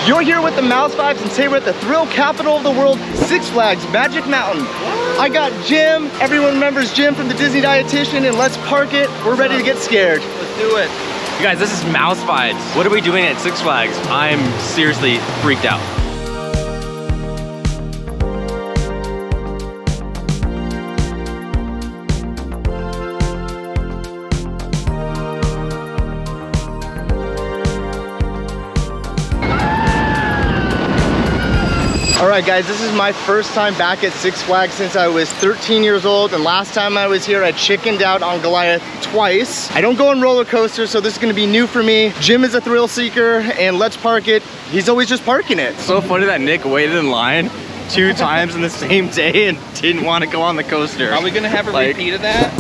You're here with the Mouse Vibes, and today we're at the thrill capital of the world, Six Flags Magic Mountain. I got Jim. Everyone remembers Jim from the Disney Dietitian, and let's park it. We're ready to get scared. Let's do it. You guys, this is Mouse Vibes. What are we doing at Six Flags? I'm seriously freaked out. All right, guys, this is my first time back at Six Flags since I was 13 years old, and last time I was here, I chickened out on Goliath twice. I don't go on roller coasters, so this is gonna be new for me. Jim is a thrill seeker, and let's park it. He's always just parking it. So funny that Nick waited in line 2 times in the same day and didn't want to go on the coaster. Are we gonna have a repeat of that?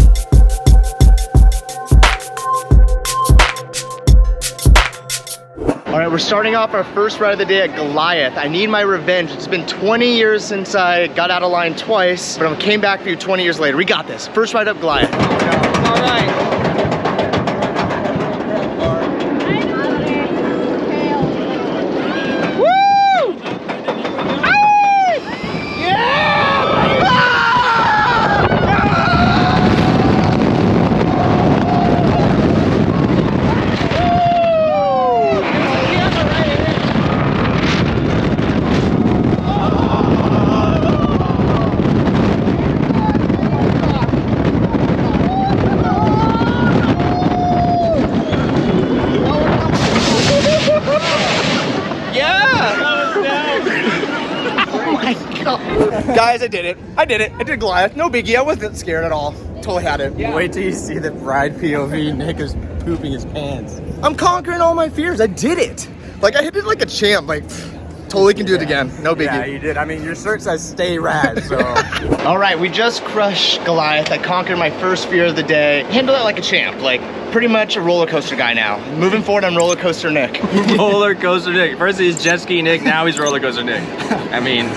All right, we're starting off our first ride of the day at Goliath. I need my revenge. It's been 20 years since I got out of line twice, but I came back for you 20 years later. We got this. First ride up Goliath. All right. Guys, I did it. I did Goliath. No biggie. I wasn't scared at all. Totally had it. Yeah. Wait till you see the bride POV. Nick is pooping his pants. I'm conquering all my fears. I did it. Like, I hit it like a champ. Like, totally can do it again. No biggie. Yeah, you did. I mean, your shirt says stay rad, so. All right, we just crushed Goliath. I conquered my first fear of the day. Handled it like a champ. Like, pretty much a roller coaster guy now. Moving forward, I'm roller coaster Nick. Roller coaster Nick. First he's jet ski Nick, now he's roller coaster Nick. I mean,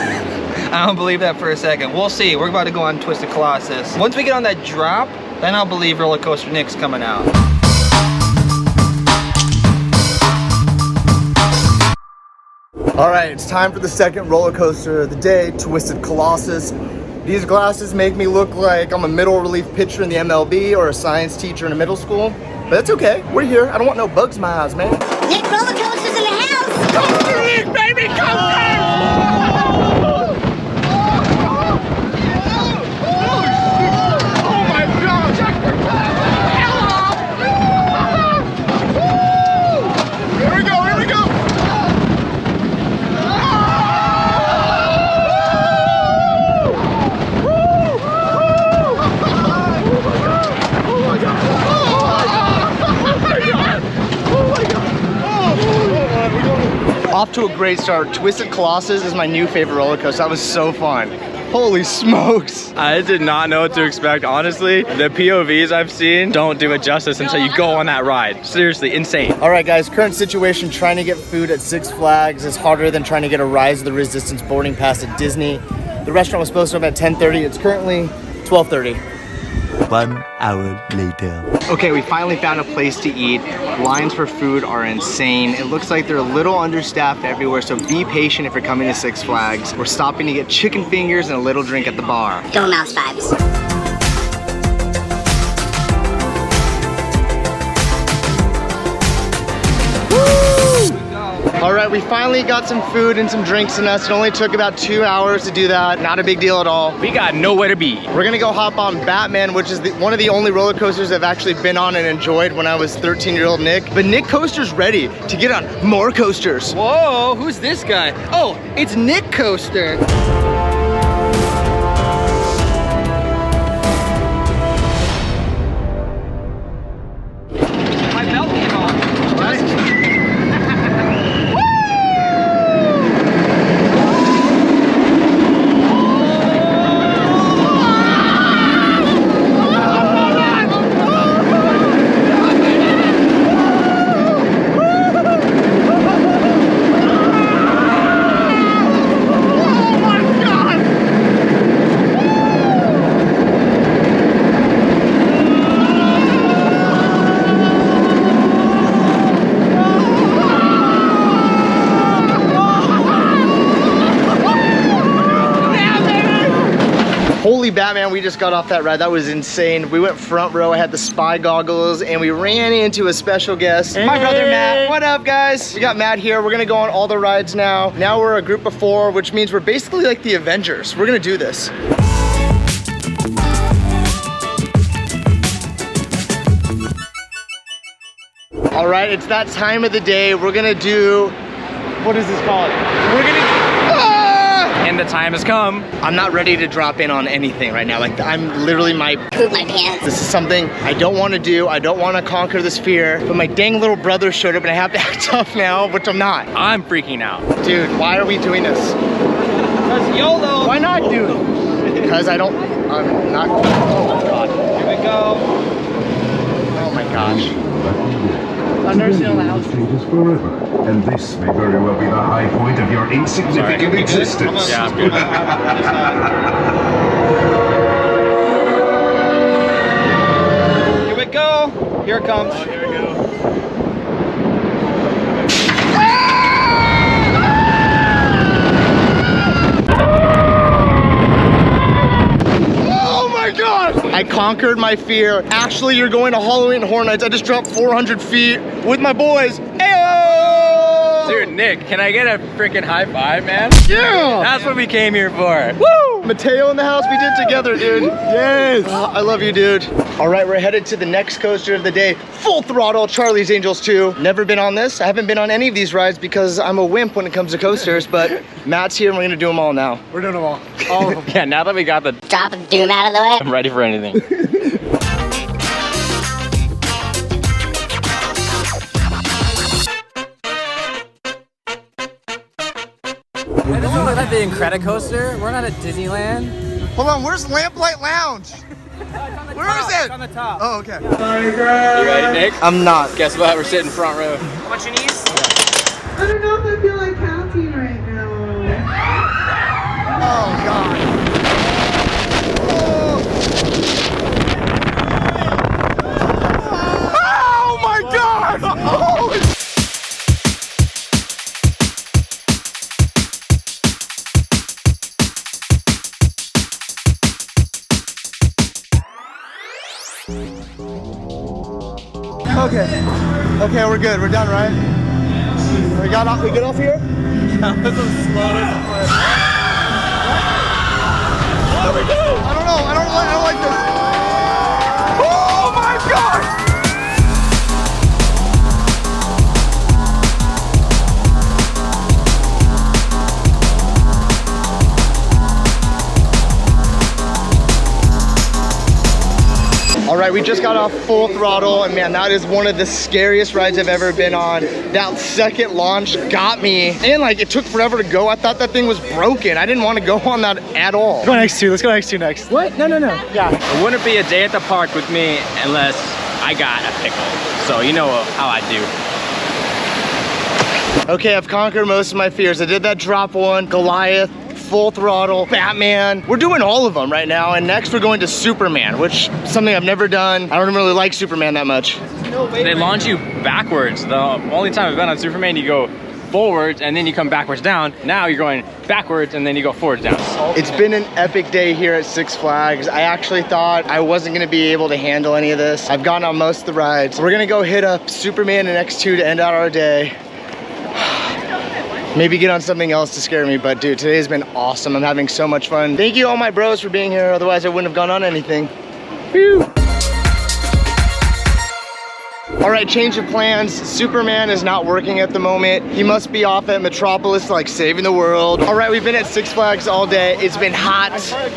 I don't believe that for a second. We'll see. We're about to go on Twisted Colossus. Once we get on that drop, then I'll believe roller coaster Nick's coming out. All right, it's time for the second roller coaster of the day, Twisted Colossus. These glasses make me look like I'm a middle relief pitcher in the MLB or a science teacher in a middle school. But that's okay, we're here. I don't want no bugs in my eyes, man. Nick, roller coasters in the house! Coaster League, baby, coaster! Off to a great start. Twisted Colossus is my new favorite roller coaster. That was so fun. Holy smokes. I did not know what to expect. Honestly, the POVs I've seen don't do it justice until you go on that ride. Seriously, insane. All right, guys, current situation, trying to get food at Six Flags is harder than trying to get a Rise of the Resistance boarding pass at Disney. The restaurant was supposed to open at 10:30. It's currently 12:30. 1 hour later. Okay, we finally found a place to eat. Lines for food are insane. It looks like they're a little understaffed everywhere, so be patient if you're coming to Six Flags. We're stopping to get chicken fingers and a little drink at the bar. Go Mouse Vibes. All right, we finally got some food and some drinks in us. It only took about 2 hours to do that. Not a big deal at all. We got nowhere to be. We're gonna go hop on Batman, which is one of the only roller coasters I've actually been on and enjoyed when I was 13-year-old Nick. But Nick Coaster's ready to get on more coasters. Whoa, who's this guy? Oh, it's Nick Coaster. My belt came off. Oh my God! we just got off that ride. That was insane. We went front row. I had the spy goggles and we ran into a special guest. My brother Matt. What up, guys? We got Matt here. We're gonna go on all the rides now. Now we're a group of 4, which means we're basically like the Avengers. We're gonna do this. All right, it's that time of the day. We're gonna do, what is this called? We're gonna And the time has come. I'm not ready to drop in on anything right now. Like, I'm literally Poop my pants. this is something I don't want to do. I don't want to conquer this fear, but my dang little brother showed up and I have to act tough now, which I'm not. I'm freaking out. Dude, why are we doing this? Because YOLO. Why not, dude? Because I'm not, oh my God. Here we go. Oh my gosh. I've never seen a house. Changes forever, and this may very well be the high point of your insignificant existence. Yeah, I'm good. Here we go. Here it comes. Here we go. Oh my God! I conquered my fear. Actually, you're going to Halloween Horror Nights. I just dropped 400 feet with my boys. Ayo! Dude, Nick, can I get a freaking high five, man? Yeah! That's what we came here for. Woo! Mateo in the house, we did together, dude. Yes! I love you, dude. All right, we're headed to the next coaster of the day. Full Throttle, Charlie's Angels 2. Never been on this. I haven't been on any of these rides because I'm a wimp when it comes to coasters, but Matt's here and we're gonna do them all now. We're doing them all. All of them. Yeah, now that we got the Drop of doom out of the way. I'm ready for anything. Hey, this looks like the Incredicoaster. We're not at Disneyland. Hold on, where's Lamplight Lounge? Where is it? It's on the top. Oh, okay. You ready, Nick? I'm not. Guess what? We're sitting front row. How much you need? I don't know if I feel like counting right now. Oh, God. Oh, my God! Holy Okay, we're good. We're done, right? We good off here? That was the slowest flip. I don't know. I don't like this. Oh my God! All right, we just got off Full Throttle, and man, that is one of the scariest rides I've ever been on. That second launch got me, and like, it took forever to go. I thought that thing was broken. I didn't want to go on that at all. Go next to. Let's go next to next. What? No. Yeah. It wouldn't be a day at the park with me unless I got a pickle. So you know how I do. Okay, I've conquered most of my fears. I did that drop one, Goliath, Full Throttle, Batman. We're doing all of them right now, and next we're going to Superman, which is something I've never done. I don't really like Superman that much. They launch you backwards. The only time I've been on Superman, you go forwards and then you come backwards down. Now you're going backwards and then you go forwards down. It's been an epic day here at Six Flags. I actually thought I wasn't gonna be able to handle any of this. I've gone on most of the rides. We're gonna go hit up Superman and X2 to end out our day. Maybe get on something else to scare me, but dude, today's been awesome. I'm having so much fun. Thank you all my bros for being here, otherwise I wouldn't have gone on anything. Whew. All right, change of plans. Superman is not working at the moment. He must be off at Metropolis, like saving the world. All right, we've been at Six Flags all day. It's been hot.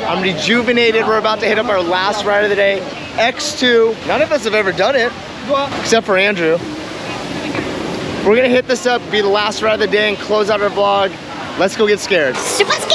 I'm rejuvenated. We're about to hit up our last ride of the day, X2. None of us have ever done it, except for Andrew. We're gonna hit this up, be the last ride of the day and close out our vlog. Let's go get scared. Super scared.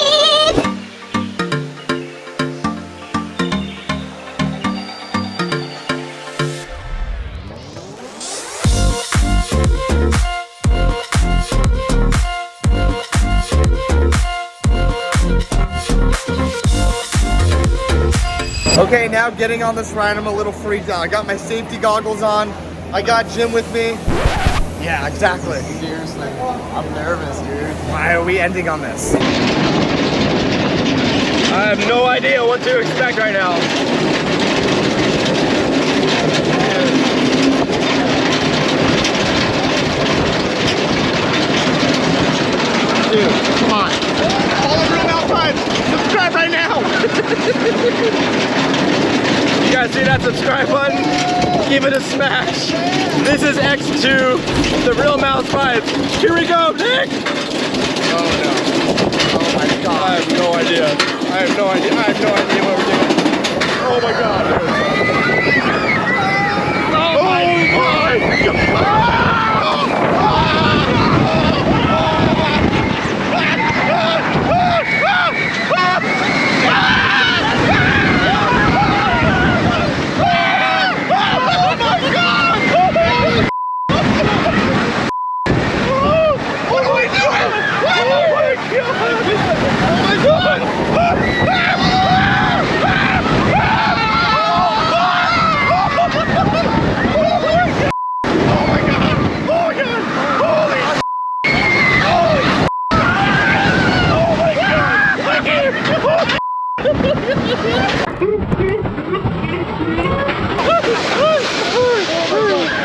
Okay, now getting on this ride, I'm a little freaked out. I got my safety goggles on. I got Jim with me. Yeah, exactly. Seriously, I'm nervous, dude. Why are we ending on this? I have no idea what to expect right now. Dude, come on. All the real Mountain Vibes, subscribe right now. You guys see that subscribe button? Give it a smash. This is X2, the real mouse vibes. Here we go, Nick! Oh no. Oh my god. I have no idea. I have no idea. I have no idea what we're doing. Oh my god. Oh my god.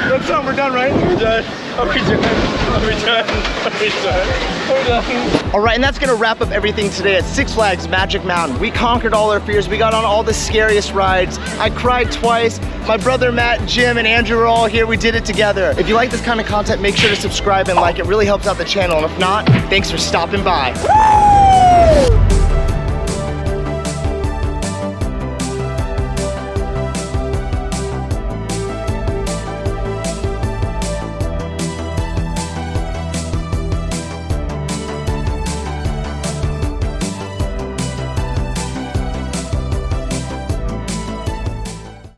That's it, we're done, right? We're done. Are we done? Are we done? Are we done? We're done. All right, and that's gonna wrap up everything today at Six Flags Magic Mountain. We conquered all our fears. We got on all the scariest rides. I cried twice. My brother Matt, Jim, and Andrew were all here. We did it together. If you like this kind of content, make sure to subscribe and like. It really helps out the channel. And if not, thanks for stopping by. Woo!